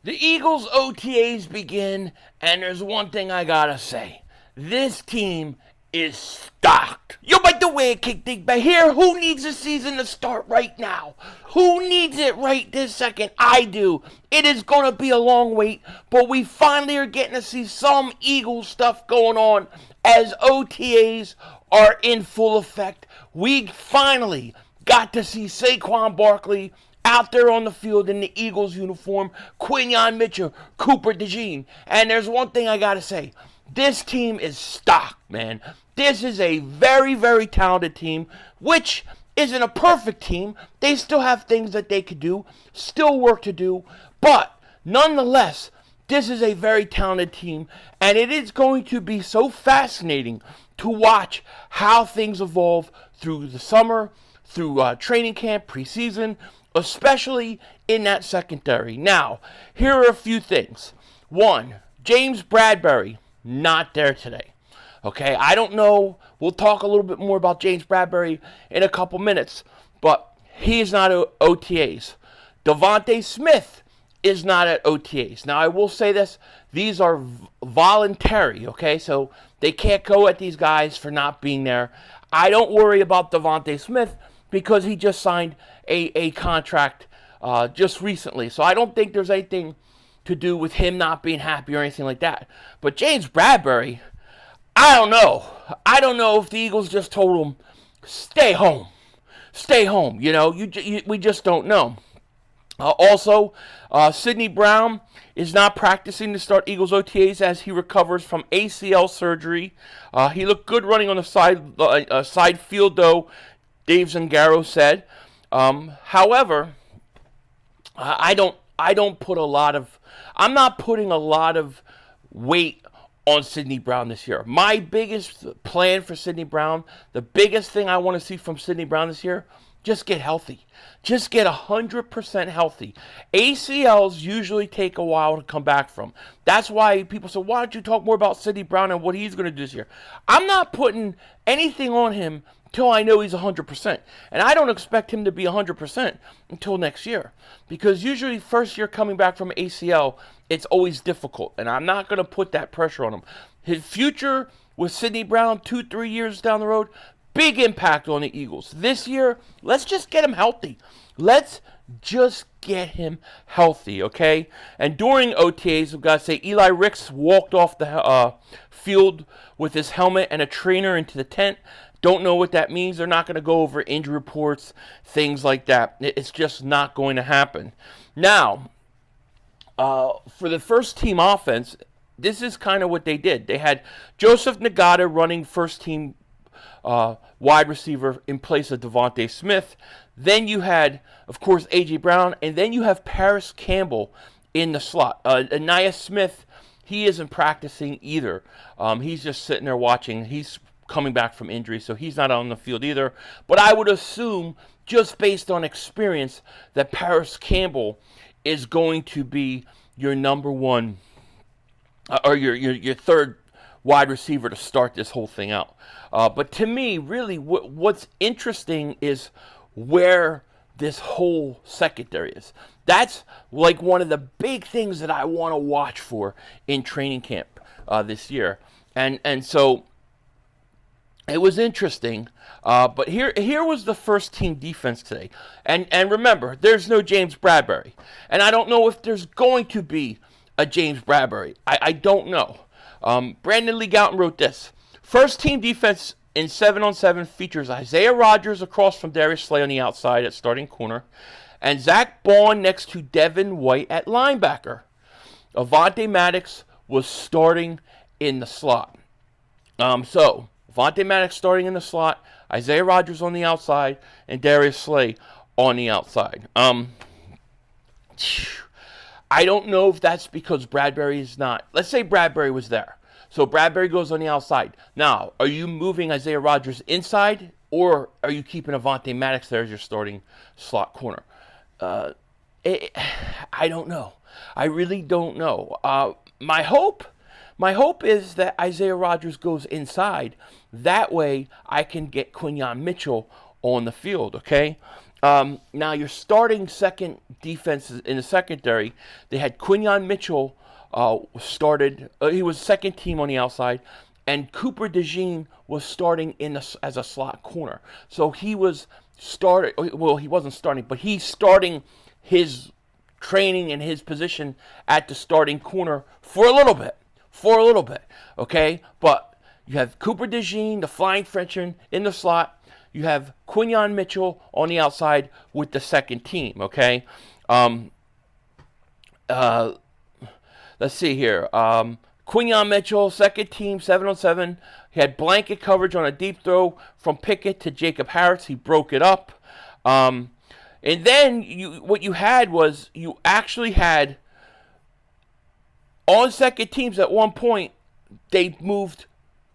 The Eagles' OTAs begin, and there's one thing I gotta say. This team is stocked. Yo, by the way, kick Dingbat here. Who needs the season to start right now? Who needs it right this second? I do. It is gonna be a long wait, but we finally are getting to see some Eagles stuff going on as OTAs are in full effect. We finally got to see Saquon Barkley out there on the field in the Eagles uniform, Quinyon Mitchell, Cooper Dejean. And there's one thing I gotta say. This team is stocked, man. This is a very, very talented team, which isn't a perfect team. They still have things that they could do, still work to do, but nonetheless, this is a very talented team, and it is going to be so fascinating to watch how things evolve through the summer, through training camp, preseason, especially in that secondary. Now, here are a few things. One, James Bradberry, not there today. Okay, I don't know. We'll talk a little bit more about James Bradberry in a couple minutes, but he is not at OTAs. Devontae Smith is not at OTAs. Now, I will say this. These are voluntary, okay? So they can't go at these guys for not being there. I don't worry about Devontae Smith because he just signed a contract just recently. So I don't think there's anything to do with him not being happy or anything like that. But James Bradberry, I don't know. I don't know if the Eagles just told him, stay home. Stay home. You know, we just don't know. Also, Sidney Brown is not practicing to start Eagles OTAs as he recovers from ACL surgery. He looked good running on the side field, though, Dave Zangaro said. However, I'm not putting a lot of weight on Sidney Brown this year. My biggest plan for Sidney Brown, the biggest thing I want to see from Sidney Brown this year, just get healthy. Just get 100% healthy. ACLs usually take a while to come back from. That's why people say, why don't you talk more about Sidney Brown and what he's going to do this year? I'm not putting anything on him until I know he's 100%. And I don't expect him to be 100% until next year. Because usually first year coming back from ACL, it's always difficult. And I'm not going to put that pressure on him. His future with Sidney Brown 2-3 years down the road, big impact on the Eagles. This year, let's just get him healthy. Let's just get him healthy, okay? And during OTAs, I've got to say, Eli Ricks walked off the field with his helmet and a trainer into the tent. Don't know what that means. They're not going to go over injury reports, things like that. It's just not going to happen. Now, for the first team offense, this is kind of what they did. They had Joseph Ngata running first team wide receiver in place of Devontae Smith. Then you had, of course, A.J. Brown. And then you have Parris Campbell in the slot. Ainias Smith, he isn't practicing either. He's just sitting there watching. He's coming back from injury, so he's not on the field either. But I would assume, just based on experience, that Parris Campbell is going to be your number one, or your third wide receiver to start this whole thing out. But to me, really, what's interesting is where this whole secondary is. That's like one of the big things that I want to watch for in training camp this year. And so it was interesting. But here was the first team defense today. And remember, there's no James Bradberry. And I don't know if there's going to be a James Bradberry. I don't know. Brandon Lee Gouton wrote this. First team defense in 7-on-7 features Isaiah Rodgers across from Darius Slay on the outside at starting corner, and Zach Baun next to Devin White at linebacker. Avonte Maddox was starting in the slot. So Avonte Maddox starting in the slot, Isaiah Rodgers on the outside, and Darius Slay on the outside. I don't know if that's because Bradberry is not. Let's say Bradberry was there. So Bradberry goes on the outside. Now, are you moving Isaiah Rodgers inside, or are you keeping Avonte Maddox there as your starting slot corner? I don't know. I really don't know. My hope is that Isaiah Rodgers goes inside. That way, I can get Quinyon Mitchell on the field, okay? Now your starting second defense in the secondary, they had Quinyon Mitchell started. He was second team on the outside, and Cooper Dejean was starting as a slot corner. So he was started. Well, he wasn't starting, but he's starting his training and his position at the starting corner for a little bit. Okay, but you have Cooper Dejean, the Flying Frenchman, in the slot. You have Quinyon Mitchell on the outside with the second team, okay? Let's see here. Quinyon Mitchell, second team, 7-on-7. He had blanket coverage on a deep throw from Pickett to Jacob Harris. He broke it up. And then what you had was you actually had on second teams at one point, they moved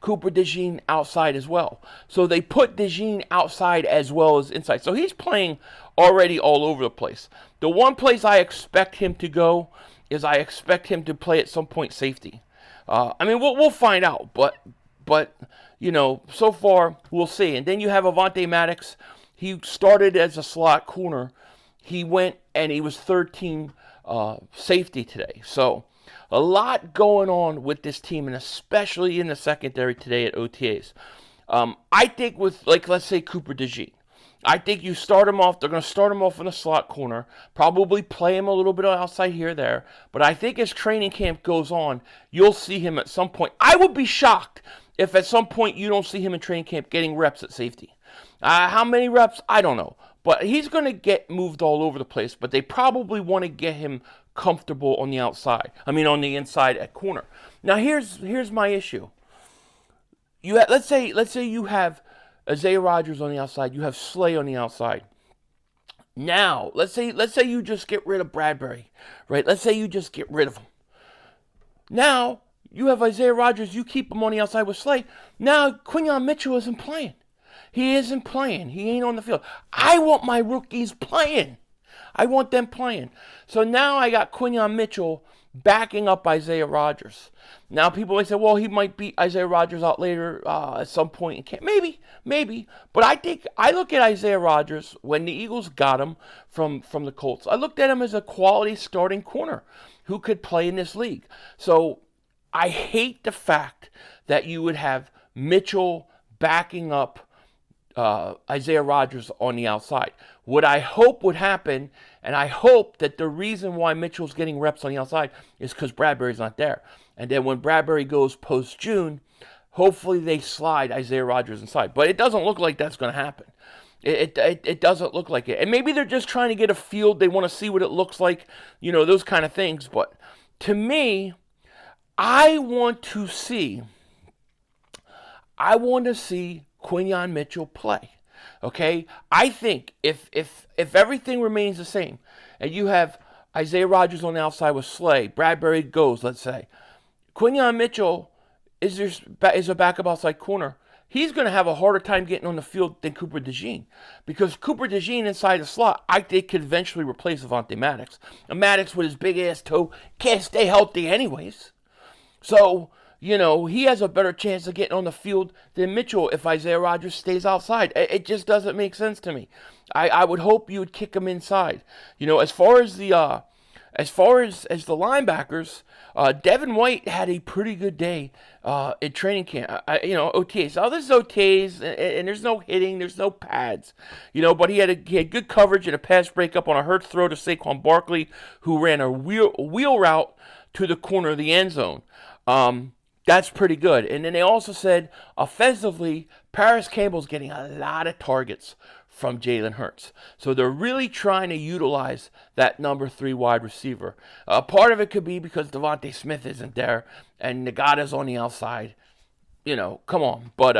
Cooper Dejean outside as well. So they put Dejean outside as well as inside. So he's playing already all over the place. The one place I expect him to go is I expect him to play at some point safety. I mean, we'll find out. But you know, so far, we'll see. And then you have Avonte Maddox. He started as a slot corner. He went and he was third team safety today. So a lot going on with this team, and especially in the secondary today at OTAs. I think with, like, let's say Cooper Dejean, I think you start him off. They're going to start him off in the slot corner, probably play him a little bit outside here or there. But I think as training camp goes on, you'll see him at some point. I would be shocked if at some point you don't see him in training camp getting reps at safety. How many reps? I don't know. But he's going to get moved all over the place. But they probably want to get him comfortable on the outside. I mean, on the inside at corner. Now, here's my issue. Let's say you have Isaiah Rodgers on the outside. You have Slay on the outside. Now, let's say you just get rid of BRADBERRY, right? Let's say you just get rid of him. Now, you have Isaiah Rodgers. You keep him on the outside with Slay. Now, Quinyon Mitchell isn't playing. He isn't playing. He ain't on the field. I want my rookies playing. I want them playing. So now I got Quinyon Mitchell backing up Isaiah Rodgers. Now people may say, well, he might beat Isaiah Rodgers out later at some point in camp. Maybe. But I look at Isaiah Rodgers when the Eagles got him from the Colts. I looked at him as a quality starting corner who could play in this league. So I hate the fact that you would have Mitchell backing up Isaiah Rodgers on the outside. What I hope would happen, and I hope that the reason why Mitchell's getting reps on the outside is because BRADBERRY's not there. And then when BRADBERRY goes post-June, hopefully they slide Isaiah Rodgers inside. But it doesn't look like that's going to happen. It doesn't look like it. And maybe they're just trying to get a field. They want to see what it looks like, you know, those kind of things. But to me, I want to see Quinyon Mitchell play. Okay? I think if everything remains the same, and you have Isaiah Rodgers on the outside with Slay, BRADBERRY goes, let's say, Quinyon Mitchell is a backup outside corner. He's going to have a harder time getting on the field than Cooper Dejean, because Cooper Dejean inside the slot, I think, could eventually replace Avonte Maddox. And Maddox with his big-ass toe can't stay healthy anyways. So, you know, he has a better chance of getting on the field than Mitchell if Isaiah Rodgers stays outside. It just doesn't make sense to me. I would hope you would kick him inside. You know, as far as the linebackers, Devin White had a pretty good day in training camp. OTAs. Oh, this is OTAs, and there's no hitting, there's no pads. You know, but he had good coverage and a pass breakup on a Hurts throw to Saquon Barkley, who ran a wheel route to the corner of the end zone. That's pretty good. And then they also said, offensively, PARRIS Campbell's getting a lot of targets from Jalen Hurts. So they're really trying to utilize that number 3 wide receiver. Part of it could be because Devontae Smith isn't there and Nagata's on the outside. You know, come on. But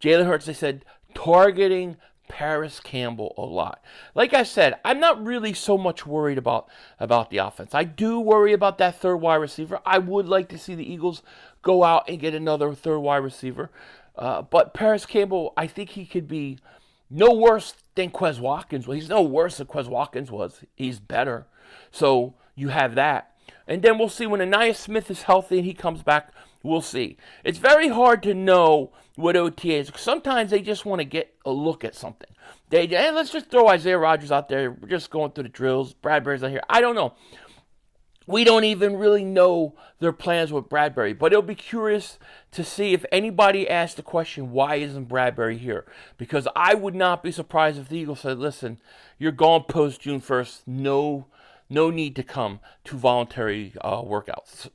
Jalen Hurts, they said, targeting PARRIS Campbell a lot. Like I said, I'm not really so much worried about the offense. I do worry about that 3rd wide receiver. I would like to see the Eagles go out and get another 3rd wide receiver. But PARRIS Campbell, I think he could be no worse than Quez Watkins. Well, he's no worse than Quez Watkins was. He's better. So you have that. And then we'll see when Ainias Smith is healthy and he comes back. we'll see. It's very hard to know what OTAs, because sometimes they just want to get a look at something. Hey, let's just throw Isaiah Rodgers out there. We're just going through the drills. Bradberry's out here. I don't know. We don't even really know their plans with Bradberry, but it'll be curious to see if anybody asks the question, why isn't Bradberry here? Because I would not be surprised if the Eagles said, listen, you're gone post June 1st. No need to come to voluntary workouts,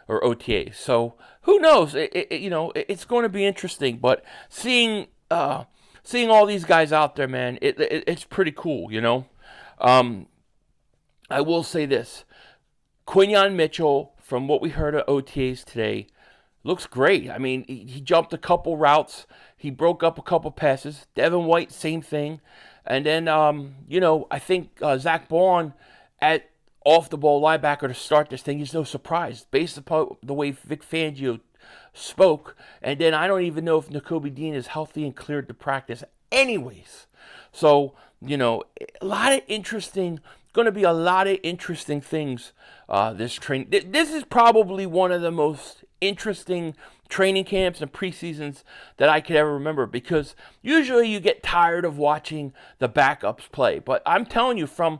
or OTA. So who knows? It's going to be interesting. But seeing all these guys out there, man, it's pretty cool. I will say this. Quinyon Mitchell, from what we heard of OTAs today, looks great. I mean, he jumped a couple routes. He broke up a couple passes. Devin White, same thing. And then, I think Zach Baun at off-the-ball linebacker to start this thing is no surprise, based upon the way Vic Fangio spoke. And then I don't even know if Nakobe Dean is healthy and cleared to practice anyways. So, going to be a lot of interesting things this training. This is probably one of the most interesting training camps and preseasons that I could ever remember, because usually you get tired of watching the backups play. But I'm telling you, from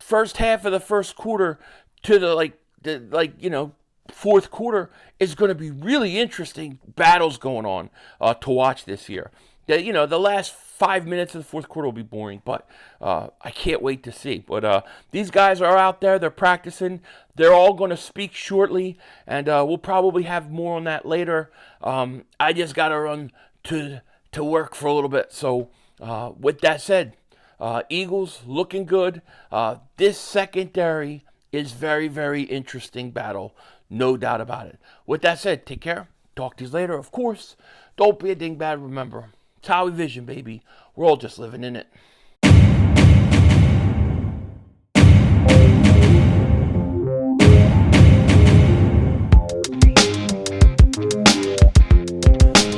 first half of the first quarter to the fourth quarter is going to be really interesting battles going on to watch this year. The last 5 minutes of the fourth quarter will be boring, but I can't wait to see. But these guys are out there. They're practicing. They're all going to speak shortly, and we'll probably have more on that later. I just got to run to work for a little bit. So with that said, Eagles looking good. This secondary is very, very interesting battle. No doubt about it. With that said, take care. Talk to you later. Of course, don't be a dingbat. Remember, it's how we vision, baby. We're all just living in it.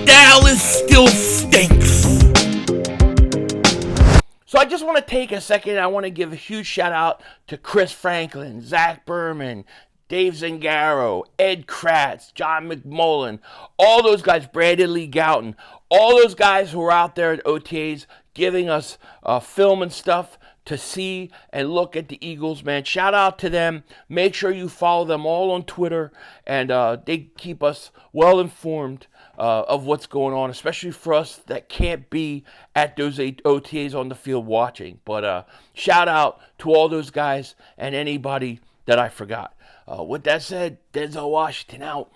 Dallas still stinks. So I just want to take a second. I want to give a huge shout out to Chris Franklin, Zach Berman, Dave Zangaro, Ed Kratz, John McMullen, all those guys, Brandon Lee Gouton, all those guys who are out there at OTAs giving us film and stuff to see and look at the Eagles, man. Shout out to them. Make sure you follow them all on Twitter, and they keep us well informed of what's going on, especially for us that can't be at those OTAs on the field watching. But shout out to all those guys and anybody that I forgot. With that said, Denzel Washington out.